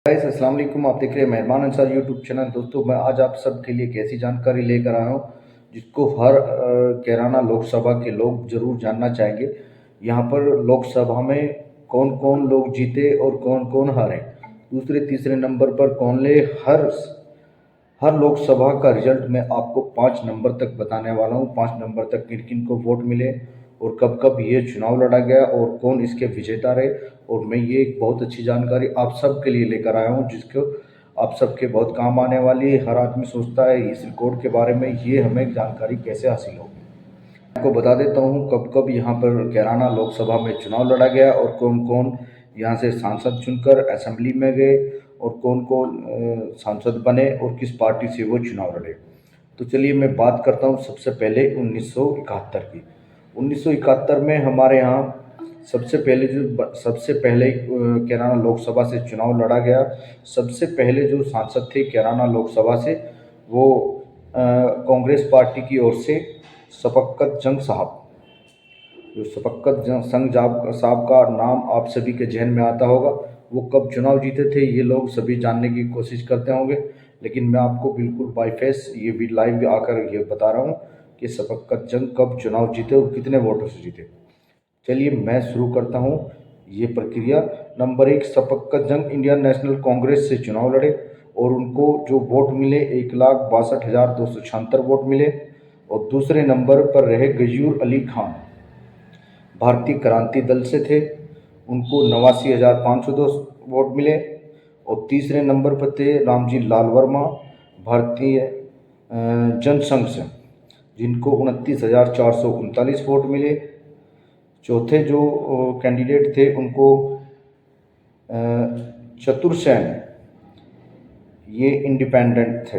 Guys अस्सलाम वालेकुम। आप देख रहे हैं मेहरबान अंसार यूट्यूब चैनल। दोस्तों, मैं आज आप सबके लिए एक ऐसी जानकारी लेकर आया हूँ जिसको हर कैराना लोकसभा के लोग ज़रूर जानना चाहेंगे। यहाँ पर लोकसभा में कौन कौन लोग जीते और कौन कौन हारे, दूसरे तीसरे नंबर पर कौन ले, हर हर लोकसभा का रिजल्ट मैं आपको 5 नंबर तक बताने वाला हूँ। 5 नंबर तक किन किन को वोट मिले और कब कब ये चुनाव लड़ा गया और कौन इसके विजेता रहे। और मैं ये एक बहुत अच्छी जानकारी आप सब के लिए लेकर आया हूँ जिसको आप सबके बहुत काम आने वाली है। हर आदमी सोचता है इस रिकॉर्ड के बारे में, ये हमें जानकारी कैसे हासिल होगी। आपको बता देता हूँ कब कब यहाँ पर कैराना लोकसभा में चुनाव लड़ा गया और कौन कौन यहाँ से सांसद चुनकर असेंबली में गए और कौन कौन सांसद बने और किस पार्टी से वो चुनाव लड़े। तो चलिए मैं बात करता हूँ सबसे पहले 1971 की। 1971 में हमारे यहाँ सबसे पहले कैराना लोकसभा से चुनाव लड़ा गया। सबसे पहले जो सांसद थे कैराना लोकसभा से वो कांग्रेस पार्टी की ओर से शफकत जंग साहब। जो शफकत जंग साहब का नाम आप सभी के जहन में आता होगा। वो कब चुनाव जीते थे ये लोग सभी जानने की कोशिश करते होंगे, लेकिन मैं आपको बिल्कुल बाई फेस ये भी लाइव आकर ये बता रहा हूँ कि शफकत जंग कब चुनाव जीते और कितने वोटों से जीते। चलिए मैं शुरू करता हूँ ये प्रक्रिया। नंबर 1, शफकत जंग इंडियन नेशनल कांग्रेस से चुनाव लड़े और उनको जो वोट मिले 1,62,276 वोट मिले। और दूसरे नंबर पर रहे गयूर अली खान, भारतीय क्रांति दल से थे, उनको 89,502 वोट मिले। और तीसरे नंबर पर थे रामजी लाल वर्मा, भारतीय जनसंघ से, जिनको 29,439 वोट मिले। चौथे जो कैंडिडेट थे उनको चतुर्सेन, ये इंडिपेंडेंट थे,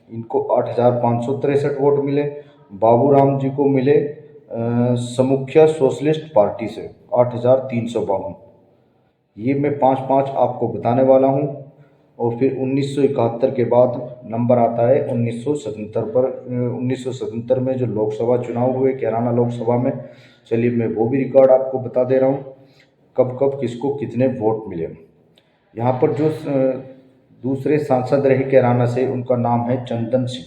इनको 8,563 वोट मिले। बाबूराम जी को मिले समुख्या सोशलिस्ट पार्टी से 8,352। ये मैं 5-5 आपको बताने वाला हूँ। और फिर 1971 के बाद नंबर आता है 1977 पर। 1977 में जो लोकसभा चुनाव हुए कैराना लोकसभा में, चलिए मैं वो भी रिकॉर्ड आपको बता दे रहा हूँ कब कब किसको कितने वोट मिले। यहाँ पर जो दूसरे सांसद रहे कैराना से उनका नाम है चंदन सिंह।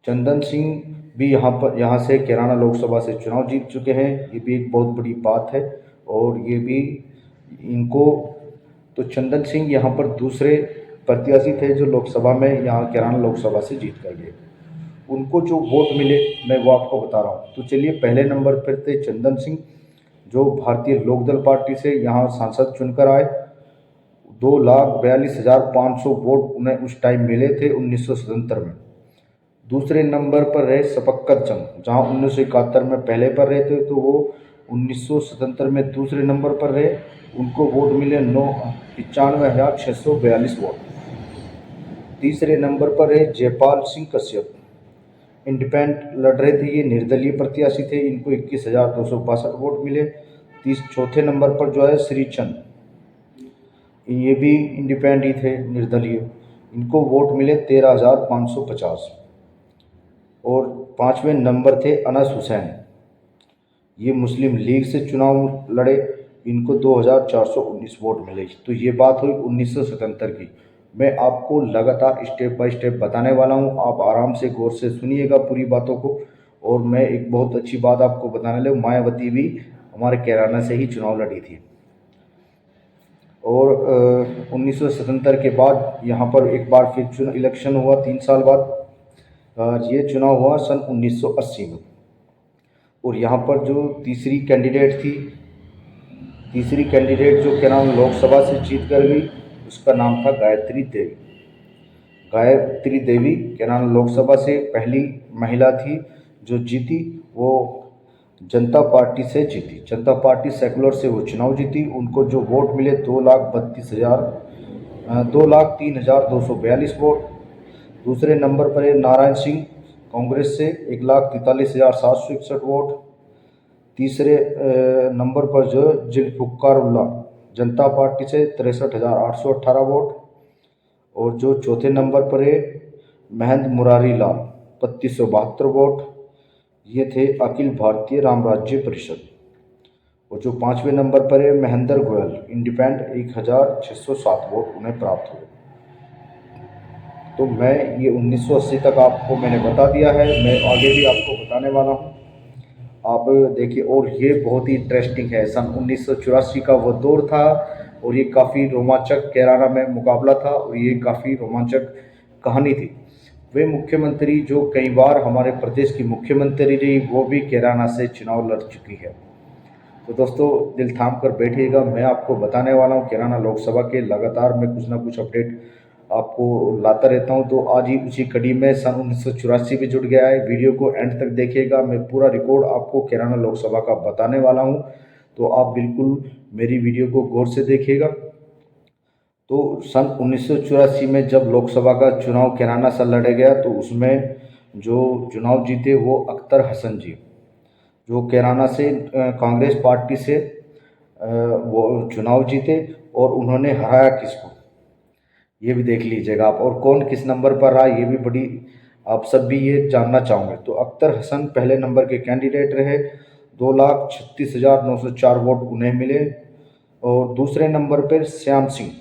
चंदन सिंह भी यहाँ से कैराना लोकसभा से चुनाव जीत चुके हैं। ये भी एक बहुत बड़ी बात है। और ये भी इनको तो चंदन सिंह यहाँ पर दूसरे प्रत्याशी थे जो लोकसभा में यहाँ कैराना लोकसभा से जीत कर गए। उनको जो वोट मिले मैं वो आपको बता रहा हूँ। तो चलिए पहले नंबर पर थे चंदन सिंह, जो भारतीय लोकदल पार्टी से यहाँ सांसद चुनकर आए। 2,42,500 वोट उन्हें उस टाइम मिले थे 1977 में। दूसरे नंबर पर रहे शफकत जंग, जहाँ 1971 में पहले पर रहे थे, तो वो 1977 में दूसरे नंबर पर रहे। उनको वोट मिले 95,642 वोट। तीसरे नंबर पर रहे जयपाल सिंह कश्यप, इंडिपेंडेंट लड़ रहे थे, ये निर्दलीय प्रत्याशी थे, इनको 21,262 वोट मिले। चौथे नंबर पर जो है श्रीचंद, ये भी इंडिपेंडेंट ही थे, निर्दलीय, इनको वोट मिले 13,550। और पाँचवें नंबर थे अनस हुसैन, ये मुस्लिम लीग से चुनाव लड़े, इनको 2,419 वोट मिले। तो ये बात हुई 1977 की। मैं आपको लगातार स्टेप बाय स्टेप बताने वाला हूँ, आप आराम से गौर से सुनिएगा पूरी बातों को। और मैं एक बहुत अच्छी बात आपको बताने लगा, मायावती भी हमारे कैराना से ही चुनाव लड़ी थी। और 1977 के बाद यहाँ पर एक बार फिर इलेक्शन हुआ 3 साल बाद। ये चुनाव हुआ सन 1980 में। और यहाँ पर जो तीसरी कैंडिडेट जो कैराना लोकसभा से जीत कर गई, उसका नाम था गायत्री देवी। गायत्री देवी कैराना लोकसभा से पहली महिला थी जो जीती। वो जनता पार्टी से जीती, जनता पार्टी सेकुलर से वो चुनाव जीती। उनको जो वोट मिले 2,03,242 वोट। दूसरे नंबर पर है नारायण सिंह, कांग्रेस से 1,43,761 वोट। तीसरे नंबर पर जो जुल्फ़िकार जनता पार्टी से 63,818 वोट। और जो चौथे नंबर पर है महेंद्र मुरारी लाल, 3,572 वोट, ये थे अखिल भारतीय राम राज्य परिषद। और जो 5वें नंबर पर है महेंद्र गोयल इंडिपेंडेंट, 1607 वोट उन्हें प्राप्त हुए। तो मैं ये 1980 तक आपको मैंने बता दिया है, मैं आगे भी आपको बताने वाला हूँ। आप देखिए, और ये बहुत ही इंटरेस्टिंग है। सन 1984 का वो दौर था और ये काफ़ी रोमांचक कैराना में मुकाबला था और ये काफ़ी रोमांचक कहानी थी। वे मुख्यमंत्री जो कई बार हमारे प्रदेश की मुख्यमंत्री रही, वो भी कैराना से चुनाव लड़ चुकी है। तो दोस्तों दिल थाम कर बैठिएगा, मैं आपको बताने वाला हूँ कैराना लोकसभा के लगातार मैं कुछ ना कुछ अपडेट आपको लाता रहता हूँ। तो आज ही उसी कड़ी में सन 1984 भी जुड़ गया है। वीडियो को एंड तक देखिएगा, मैं पूरा रिकॉर्ड आपको कैराना लोकसभा का बताने वाला हूँ, तो आप बिल्कुल मेरी वीडियो को गौर से देखिएगा। तो सन 1984 में जब लोकसभा का चुनाव कैराना से लड़ा गया, तो उसमें जो चुनाव जीते वो अख्तर हसन जी, जो कैराना से कांग्रेस पार्टी से वो चुनाव जीते। और उन्होंने हराया किसको, ये भी देख लीजिएगा आप। और कौन किस नंबर पर रहा, ये भी बड़ी आप सब भी ये जानना चाहोगे। तो अख्तर हसन पहले नंबर के कैंडिडेट रहे, 2,36,904 वोट उन्हें मिले। और दूसरे नंबर पर श्याम सिंह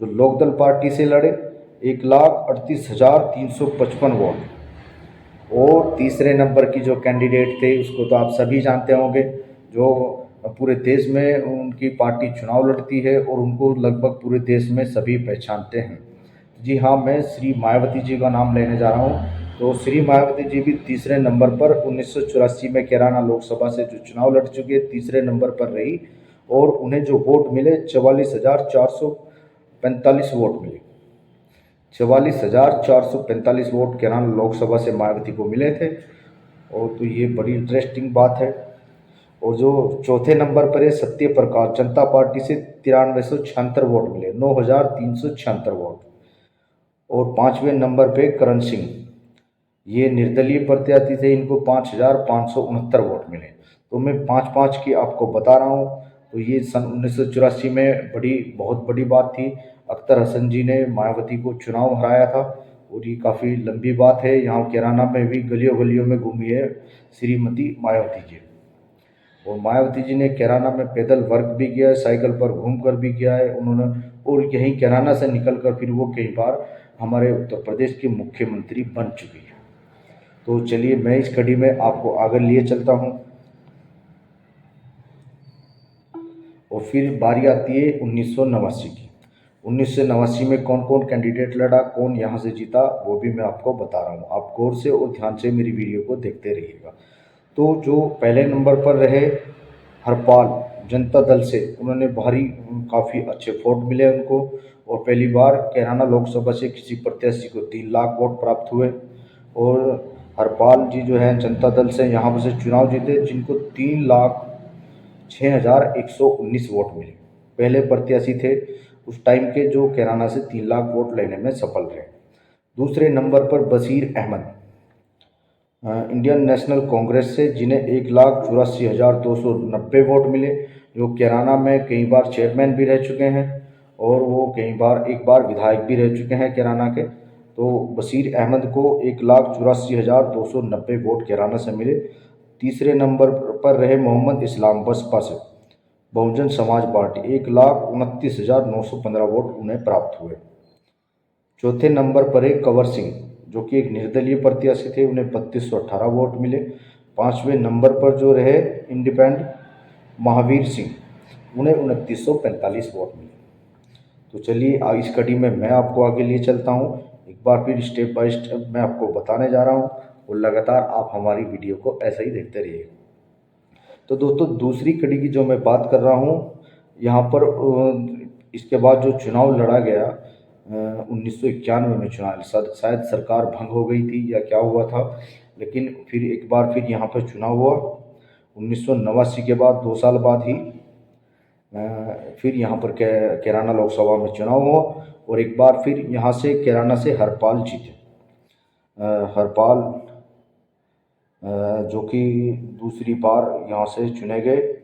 जो लोकदल पार्टी से लड़े, 1,38,355 वोट। और तीसरे नंबर की जो कैंडिडेट थे उसको तो आप सभी जानते होंगे, जो पूरे देश में उनकी पार्टी चुनाव लड़ती है और उनको लगभग पूरे देश में सभी पहचानते हैं। जी हाँ, मैं श्री मायावती जी का नाम लेने जा रहा हूँ। तो श्री मायावती जी भी तीसरे नंबर पर 1984 में कैराना लोकसभा से जो चुनाव लड़ चुकी है, तीसरे नंबर पर रही। और उन्हें जो वोट मिले 44,445 वोट मिले। 44,445 वोट कैराना लोकसभा से मायावती को मिले थे। और तो ये बड़ी इंटरेस्टिंग बात है। और जो चौथे नंबर पर है सत्य प्रकाश, जनता पार्टी से 9376 वोट मिले, 9,376 वोट। और 5वें नंबर पे करण सिंह, ये निर्दलीय प्रत्याशी थे, इनको 5,569 वोट मिले। तो मैं 5-5 की आपको बता रहा हूँ। तो ये सन 1984 में बहुत बड़ी बात थी। अख्तर हसन जी ने मायावती को चुनाव हराया था और ये काफ़ी लंबी बात है। यहाँ कैराना में भी गलियों गलियों में घूमी है श्रीमती मायावती जी। और मायावती जी ने कैराना में पैदल वर्क भी किया है, साइकिल पर घूम कर भी किया है उन्होंने। और यहीं कैराना से निकल कर फिर वो कई बार हमारे उत्तर प्रदेश की मुख्यमंत्री बन चुकी है। तो चलिए मैं इस कड़ी में आपको आगे लिए चलता हूँ। और फिर बारी आती है 1989 की। 1989 में कौन कौन कैंडिडेट लड़ा, कौन यहाँ से जीता, वो भी मैं आपको बता रहा हूँ। आप गौर से और ध्यान से मेरी वीडियो को देखते रहिएगा। तो जो पहले नंबर पर रहे हरपाल जनता दल से, उन्होंने काफ़ी अच्छे वोट मिले उनको। और पहली बार कैराना लोकसभा से किसी प्रत्याशी को 3 लाख वोट प्राप्त हुए। और हरपाल जी जो है जनता दल से यहाँ पर से चुनाव जीते, जिनको 3,06,119 वोट मिले। पहले प्रत्याशी थे उस टाइम के जो कैराना से 3 लाख वोट लेने में सफल रहे। दूसरे नंबर पर बशीर अहमद इंडियन नेशनल कांग्रेस से, जिन्हें 1,84,290 वोट मिले, जो कैराना में कई बार चेयरमैन भी रह चुके हैं और वो एक बार विधायक भी रह चुके हैं कैराना के। तो बशीर अहमद को 1,84,290 वोट कैराना से मिले। तीसरे नंबर पर रहे मोहम्मद इस्लाम बसपा से, बहुजन समाज पार्टी, 1,29,915 वोट उन्हें प्राप्त हुए। चौथे नंबर पर है कंवर सिंह, जो कि एक निर्दलीय प्रत्याशी थे, उन्हें 3,218 वोट मिले। 5वें नंबर पर जो रहे इंडिपेंडेंट महावीर सिंह, उन्हें 2,945 वोट मिले। तो चलिए इस कड़ी में मैं आपको आगे लिए चलता हूँ। एक बार फिर स्टेप बाय स्टेप मैं आपको बताने जा रहा हूँ और लगातार आप हमारी वीडियो को ऐसे ही देखते रहिए। तो दोस्तों दूसरी कड़ी की जो मैं बात कर रहा हूँ, यहाँ पर इसके बाद जो चुनाव लड़ा गया 1991 में चुनाव, शायद सरकार भंग हो गई थी या क्या हुआ था, लेकिन फिर एक बार फिर यहाँ पर चुनाव हुआ 1989 के बाद 2 साल बाद ही फिर यहाँ पर कैराना लोकसभा में चुनाव हुआ। और एक बार फिर यहाँ से कैराना से हरपाल जीते। हरपाल जो कि दूसरी बार यहाँ से चुने गए।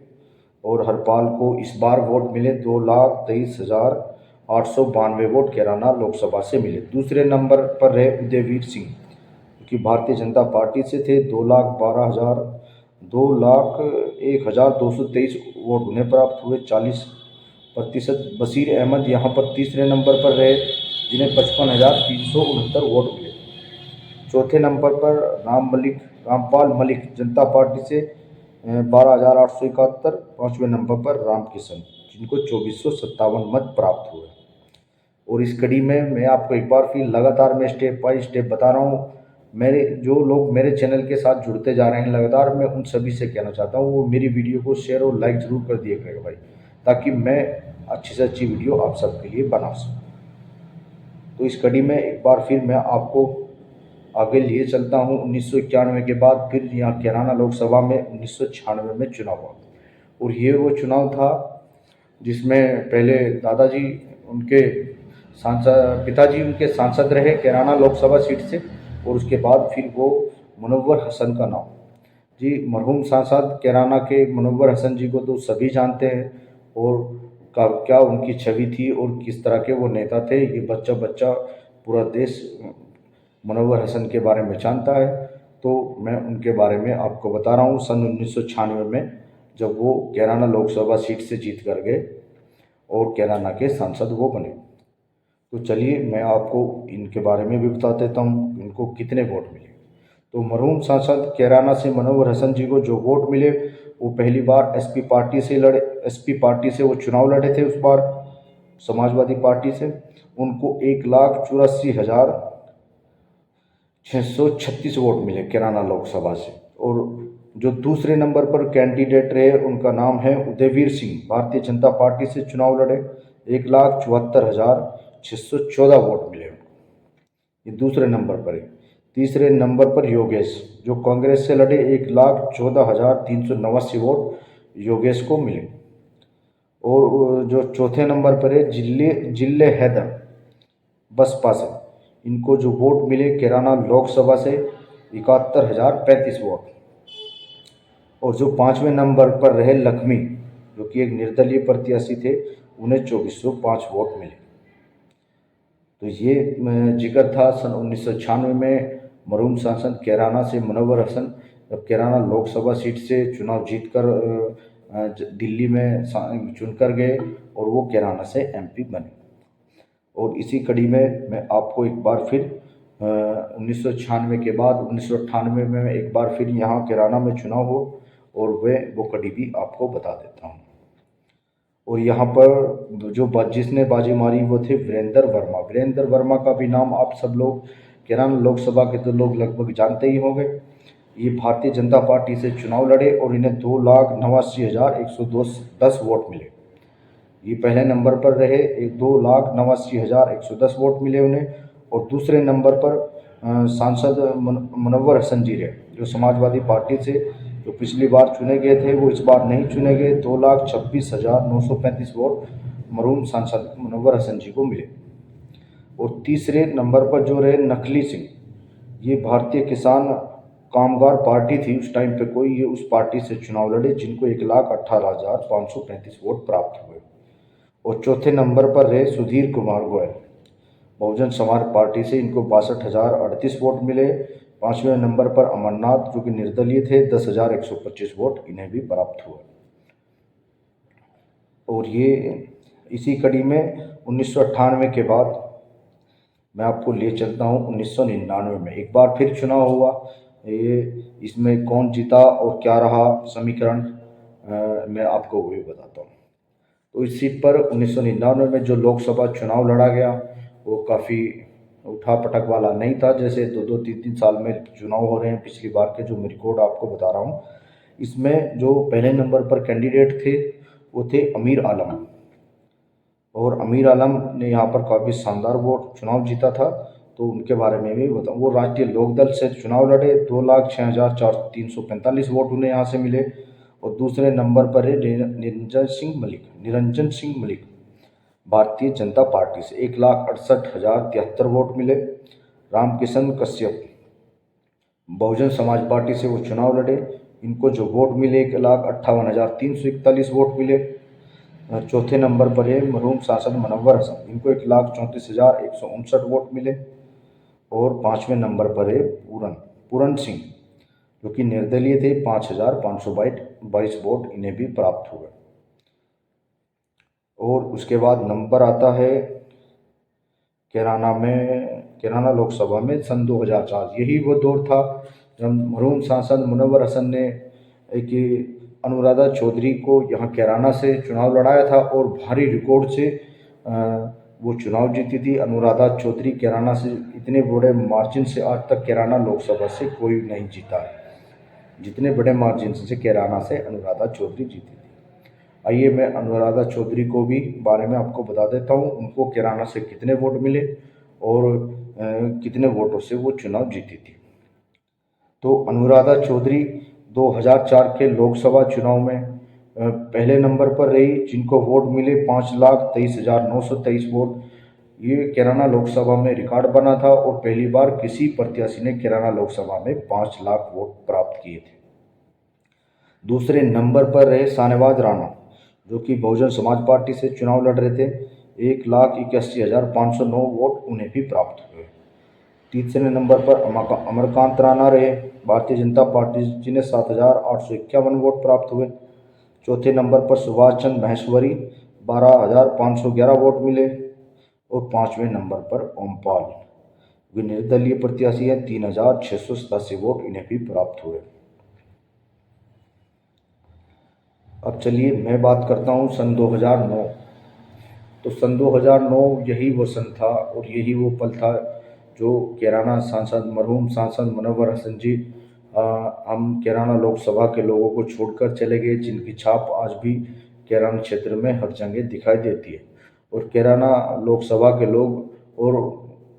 और हरपाल को इस बार वोट मिले 2,23,892 वोट कैराना लोकसभा से मिले। दूसरे नंबर पर रहे उदयवीर सिंह, जो कि भारतीय जनता पार्टी से थे, 2,12,000 2,01,223 वोट उन्हें प्राप्त हुए, 40%। बशीर अहमद यहाँ पर तीसरे नंबर पर रहे, जिन्हें 55,369 वोट मिले। चौथे नंबर पर रामपाल मलिक जनता पार्टी से 12,871। पाँचवें नंबर पर रामकिशन, जिनको 2,457 मत प्राप्त हुए। और इस कड़ी में मैं आपको एक बार फिर लगातार मैं स्टेप बाय स्टेप बता रहा हूँ। मेरे जो लोग मेरे चैनल के साथ जुड़ते जा रहे हैं लगातार, मैं उन सभी से कहना चाहता हूँ वो मेरी वीडियो को शेयर और लाइक ज़रूर कर दिया करेगा भाई, ताकि मैं अच्छी से अच्छी वीडियो आप सबके लिए बना सकूँ। तो इस कड़ी में एक बार फिर मैं आपको आगे लिए चलता हूँ। 1991 के बाद फिर यहाँ कैराना लोकसभा में 1996 में चुनाव हुआ, और ये वो चुनाव था जिसमें पहले दादाजी उनके पिताजी उनके सांसद रहे कैराना लोकसभा सीट से, और उसके बाद फिर वो मुनव्वर हसन का नाम जी, मरहूम सांसद कैराना के मुनव्वर हसन जी को तो सभी जानते हैं, और क्या उनकी छवि थी और किस तरह के वो नेता थे, ये बच्चा बच्चा पूरा देश मुनव्वर हसन के बारे में जानता है। तो मैं उनके बारे में आपको बता रहा हूँ। सन 1996 में जब वो कैराना लोकसभा सीट से जीत कर गए और कैराना के सांसद वो बने। तो चलिए मैं आपको इनके बारे में भी बता देता हूँ, इनको कितने वोट मिले। तो मरहूम सांसद कैराना से मुनव्वर हसन जी को जो वोट मिले, वो पहली बार एसपी पार्टी से वो चुनाव लड़े थे। उस बार समाजवादी पार्टी से उनको 1,84,636 वोट मिले कैराना लोकसभा से। और जो दूसरे नंबर पर कैंडिडेट रहे, उनका नाम है उदयवीर सिंह, भारतीय जनता पार्टी से चुनाव लड़े, 1,74,614 वोट मिले उनको, ये दूसरे नंबर पर है। तीसरे नंबर पर योगेश, जो कांग्रेस से लड़े, 1,14,389 वोट योगेश को मिले। और जो चौथे नंबर पर है जिले हैदर बसपा से, इनको जो वोट मिले कैराना लोकसभा से 71,035 वोट। और जो पाँचवें नंबर पर रहे लक्ष्मी, जो कि एक निर्दलीय प्रत्याशी थे, उन्हें 2,405 वोट मिले। तो ये जिक्र था सन 1996 में मरहूम सांसद कैराना से मुनव्वर हसन जब कैराना लोकसभा सीट से चुनाव जीतकर दिल्ली में चुनकर गए, और वो कैराना से एमपी बने। और इसी कड़ी में मैं आपको एक बार फिर 1996 के बाद 1998 में एक बार फिर यहाँ कैराना में चुनाव हो, और वो कड़ी भी आपको बता देता हूँ। और यहाँ पर जिसने बाजी मारी वो थे वीरेंद्र वर्मा का भी नाम आप सब लोग कैराना लोकसभा के तो लोग लगभग जानते ही होंगे। ये भारतीय जनता पार्टी से चुनाव लड़े और इन्हें 2,89,110 वोट मिले। ये पहले नंबर पर रहे, 2,89,110 वोट मिले उन्हें। और दूसरे नंबर पर सांसद मुनव्वर हसन जी रहे, जो समाजवादी पार्टी से जो पिछली बार चुने गए थे, वो इस बार नहीं चुने गए। 2,26,935 वोट मरहूम सांसद मुनव्वर हसन जी को मिले। और तीसरे नंबर पर जो रहे नखली सिंह, ये भारतीय किसान कामगार पार्टी थी उस टाइम पे कोई, ये उस पार्टी से चुनाव लड़े, जिनको 1,18,535 वोट प्राप्त हुए। और चौथे नंबर पर रहे सुधीर कुमार गोयल, बहुजन समाज पार्टी से, इनको 62,038 वोट मिले। पाँचवें नंबर पर अमरनाथ, जो कि निर्दलीय थे, 10,125 वोट इन्हें भी प्राप्त हुए। और ये इसी कड़ी में 1998 के बाद मैं आपको ले चलता हूँ 1999 में एक बार फिर चुनाव हुआ। ये इसमें कौन जीता और क्या रहा समीकरण, मैं आपको वही बताता हूँ। तो इस सीट पर 1999 में जो लोकसभा चुनाव लड़ा गया, वो काफ़ी उठापटक वाला नहीं था, जैसे 2-2, 3-3 साल में चुनाव हो रहे हैं पिछली बार के, जो मैं रिकॉर्ड आपको बता रहा हूँ। इसमें जो पहले नंबर पर कैंडिडेट थे वो थे अमीर आलम, और अमीर आलम ने यहाँ पर काफ़ी शानदार वोट चुनाव जीता था। तो उनके बारे में भी बताऊँ, वो राष्ट्रीय लोकदल से चुनाव लड़े, 2,06,345 वोट उन्हें यहाँ से मिले। और दूसरे नंबर पर है निरंजन सिंह मलिक, भारतीय जनता पार्टी से, 1,68,073 वोट मिले। रामकिशन कश्यप, बहुजन समाज पार्टी से वो चुनाव लड़े, इनको जो वोट मिले 1,58,341 वोट मिले। चौथे नंबर पर है मरहूम सांसद मुनव्वर हसन, इनको 1,34,159 वोट मिले। और पाँचवें नंबर पर है पूरन सिंह, जो कि निर्दलीय थे 5,522 वोट इन्हें भी प्राप्त हुए। और उसके बाद नंबर आता है कैराना लोकसभा में सन 2004। यही वो दौर था जब मरहूम सांसद मुनव्वर हसन ने एक अनुराधा चौधरी को यहाँ कैराना से चुनाव लड़ाया था और भारी रिकॉर्ड से वो चुनाव जीती थी अनुराधा चौधरी। कैराना से इतने बड़े मार्जिन से आज तक कैराना लोकसभा से कोई नहीं जीता है, जितने बड़े मार्जिन से कैराना से अनुराधा चौधरी जीती थी। आइए मैं अनुराधा चौधरी को भी बारे में आपको बता देता हूँ, उनको कैराना से कितने वोट मिले और कितने वोटों से वो चुनाव जीती थी। तो अनुराधा चौधरी 2004 के लोकसभा चुनाव में पहले नंबर पर रही, जिनको वोट मिले 5,23,923 वोट। ये कैराना लोकसभा में रिकॉर्ड बना था और पहली बार किसी प्रत्याशी ने कैराना लोकसभा में 5 लाख वोट प्राप्त किए थे। दूसरे नंबर पर रहे शाहनवाज राणा, जो कि बहुजन समाज पार्टी से चुनाव लड़ रहे थे। 1,81,509 वोट उन्हें भी प्राप्त हुए। तीसरे नंबर पर अमरकांत राणा रहे भारतीय जनता पार्टी, जिन्हें 7,851 वोट प्राप्त हुए। चौथे नंबर पर सुभाष चंद्र महेश्वरी, 12,511 वोट मिले। और पाँचवें नंबर पर ओमपाल, वे निर्दलीय प्रत्याशी हैं, 3,687 वोट इन्हें भी प्राप्त हुए। अब चलिए मैं बात करता हूँ सन 2009। तो सन 2009 यही वो सन था और यही वो पल था जो कैराना सांसद मरहूम सांसद मुनव्वर हसन जी हम कैराना लोकसभा के लोगों को छोड़कर चले गए, जिनकी छाप आज भी कैराना क्षेत्र में हर जगह दिखाई देती है। और कैराना लोकसभा के लोग और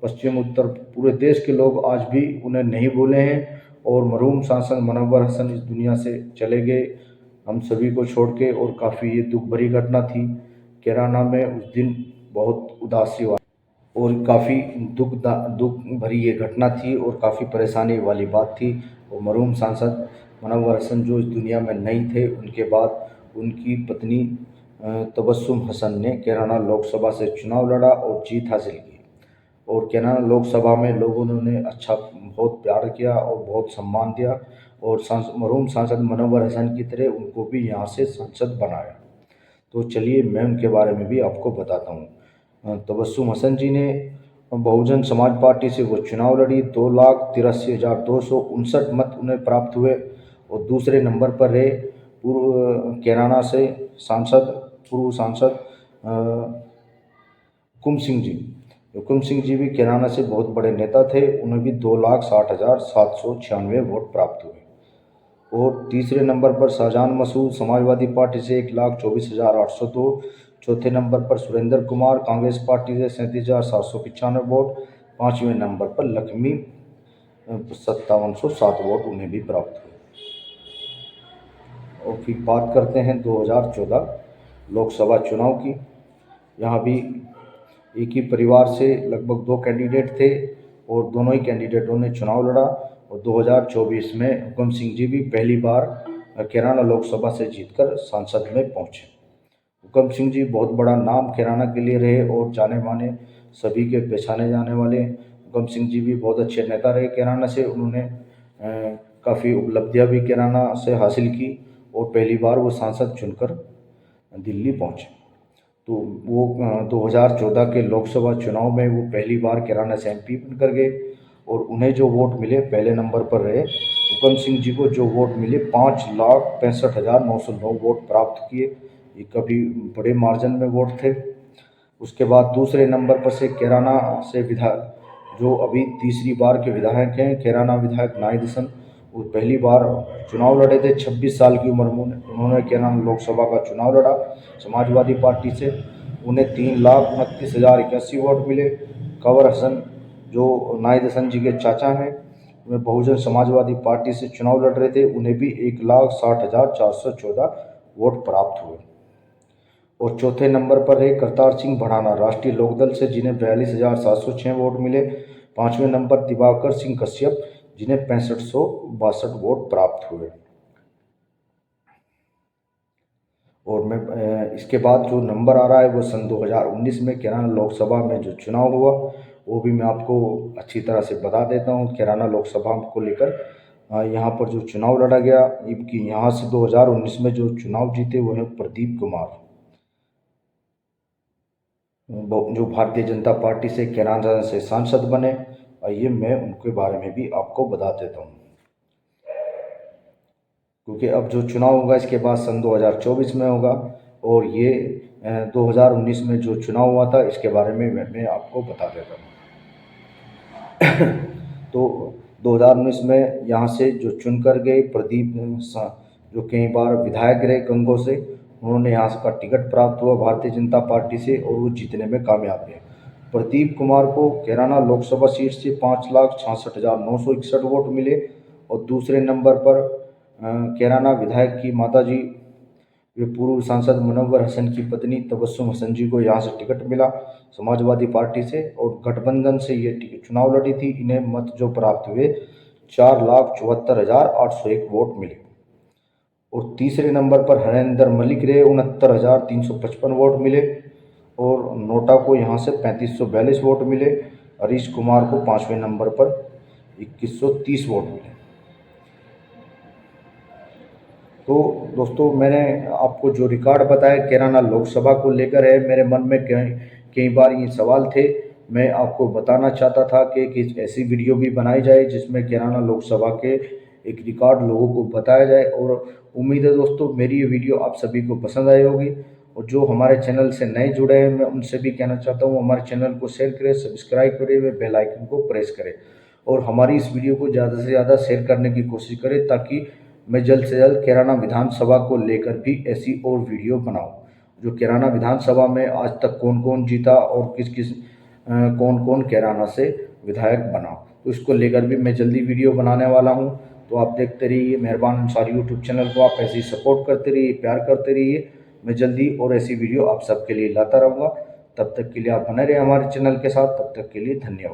पश्चिम उत्तर पूरे देश के लोग आज भी उन्हें नहीं भूले हैं। और मरहूम सांसद मुनव्वर हसन इस दुनिया से चले गए हम सभी को छोड़ के, और काफ़ी ये दुख भरी घटना थी। कैराना में उस दिन बहुत उदासी और काफ़ी दुख भरी ये घटना थी और काफ़ी परेशानी वाली बात थी। और मरहूम सांसद मुनव्वर हसन जो इस दुनिया में नहीं थे, उनके बाद उनकी पत्नी तबस्सुम हसन ने कैराना लोकसभा से चुनाव लड़ा और जीत हासिल की। और कैराना लोकसभा में लोगों ने उन्हें बहुत प्यार किया और बहुत सम्मान दिया। और मरहूम सांसद मुनव्वर हसन की तरह उनको भी यहाँ से सांसद बनाया। तो चलिए मैं उनके बारे में भी आपको बताता हूँ। तबस्सुम हसन जी ने बहुजन समाज पार्टी से वो चुनाव लड़ी, 2,83,259 मत उन्हें प्राप्त हुए। और दूसरे नंबर पर रहे कैराना से पूर्व सांसद हुकुम सिंह जी। हुकुम सिंह जी भी कैराना से बहुत बड़े नेता थे, उन्हें भी 2,60,796 वोट प्राप्त हुए। और तीसरे नंबर पर शाहजहान मसूद समाजवादी पार्टी से 1,24,802। चौथे नंबर पर सुरेंद्र कुमार कांग्रेस पार्टी से 37,795 वोट। पाँचवें नंबर पर लक्ष्मी 5,707 वोट उन्हें भी प्राप्त हुए। और फिर बात करते हैं 2014 लोकसभा चुनाव की। यहाँ भी एक ही परिवार से लगभग 2 कैंडिडेट थे और दोनों ही कैंडिडेटों ने चुनाव लड़ा। और 2024 में हुकुम सिंह जी भी पहली बार कैराना लोकसभा से जीतकर संसद में पहुंचे। हुकुम सिंह जी बहुत बड़ा नाम कैराना के लिए रहे और जाने माने सभी के पहचाने जाने वाले। हुकुम सिंह जी भी बहुत अच्छे नेता रहे कैराना से, उन्होंने काफ़ी उपलब्धियां भी कैराना से हासिल की और पहली बार वो सांसद चुनकर दिल्ली पहुंचे। तो वो 2014 के लोकसभा चुनाव में वो पहली बार कैराना से MP बनकर गए। और उन्हें जो वोट मिले, पहले नंबर पर रहे हुकुम सिंह जी को जो वोट मिले 5,65,909 वोट प्राप्त किए। ये काफ़ी बड़े मार्जिन में वोट थे। उसके बाद दूसरे नंबर पर से कैराना से विधायक जो अभी तीसरी बार के विधायक हैं, कैराना विधायक नाहिद हसन, वो पहली बार चुनाव लड़े थे। 26 साल की उम्र में उन्होंने कैराना लोकसभा का चुनाव लड़ा समाजवादी पार्टी से। उन्हें 3,29,081 वोट मिले। कंवर हसन जो नाहिद हसन जी के चाचा हैं, वे बहुजन समाजवादी पार्टी से चुनाव लड़ रहे थे, उन्हें भी 1,60,414 वोट प्राप्त हुए। और चौथे नंबर पर रहे करतार सिंह भड़ाना राष्ट्रीय लोकदल से, जिन्हें 42,706 वोट मिले। पाँचवें नंबर दिवाकर सिंह कश्यप, जिन्हें 6562 वोट प्राप्त हुए। और मैं इसके बाद जो नंबर आ रहा है वो सन 2019 में कैराना लोकसभा में जो चुनाव हुआ वो भी मैं आपको अच्छी तरह से बता देता हूँ। कैराना लोकसभा को लेकर यहाँ पर जो चुनाव लड़ा गया, कि यहाँ से 2019 में जो चुनाव जीते वो है प्रदीप कुमार, जो भारतीय जनता पार्टी से कैराना से सांसद बने। आइए मैं उनके बारे में भी आपको बता देता हूँ, क्योंकि अब जो चुनाव होगा इसके बाद सन 2024 में होगा, और ये 2019 में जो चुनाव हुआ था इसके बारे में मैं आपको बता देता हूँ। तो 2019 में यहाँ से जो चुनकर गए प्रदीप, जो कई बार विधायक रहे गंगों से, उन्होंने यहाँ का टिकट प्राप्त हुआ भारतीय जनता पार्टी से और वो जीतने में कामयाब रहे। प्रदीप कुमार को कैराना लोकसभा सीट से 5,66,961 वोट मिले, और दूसरे नंबर पर कैराना विधायक की माताजी, वे पूर्व सांसद मुनव्वर हसन की पत्नी तबस्सुम हसन जी को यहाँ से टिकट मिला समाजवादी पार्टी से, और गठबंधन से ये चुनाव लड़ी थी। इन्हें मत जो प्राप्त हुए 4,74,801 वोट मिले। और तीसरे नंबर पर हरेंद्र मलिक रहे, 69,355 वोट मिले, और नोटा को यहाँ से 3,542 वोट मिले। हरीश कुमार को 5वें नंबर पर 2,130 वोट मिले। तो दोस्तों, मैंने आपको जो रिकॉर्ड बताया कैराना लोकसभा को लेकर है, मेरे मन में कई बार ये सवाल थे। मैं आपको बताना चाहता था कि ऐसी वीडियो भी बनाई जाए जिसमें कैराना लोकसभा के एक रिकॉर्ड लोगों को बताया जाए। और उम्मीद है दोस्तों मेरी ये वीडियो आप सभी को पसंद आई होगी। और जो हमारे चैनल से नए जुड़े हैं, मैं उनसे भी कहना चाहता हूँ हमारे चैनल को शेयर करें, सब्सक्राइब करें, वे बेल आइकन को प्रेस करें, और हमारी इस वीडियो को ज़्यादा से ज़्यादा शेयर करने की कोशिश करें, ताकि मैं जल्द से जल्द कैराना विधानसभा को लेकर भी ऐसी और वीडियो बनाऊं। जो कैराना विधानसभा में आज तक कौन कौन जीता और किस किस कौन कौन कैराना से विधायक बना, तो इसको लेकर भी मैं जल्दी वीडियो बनाने वाला हूं। तो आप देखते रहिए मेहरबान अंसार यूट्यूब चैनल को, आप ऐसे ही सपोर्ट करते रहिए, प्यार करते रहिए। मैं जल्दी और ऐसी वीडियो आप सबके लिए लाता रहूँगा। तब तक के लिए आप बने रहे हमारे चैनल के साथ। तब तक के लिए धन्यवाद।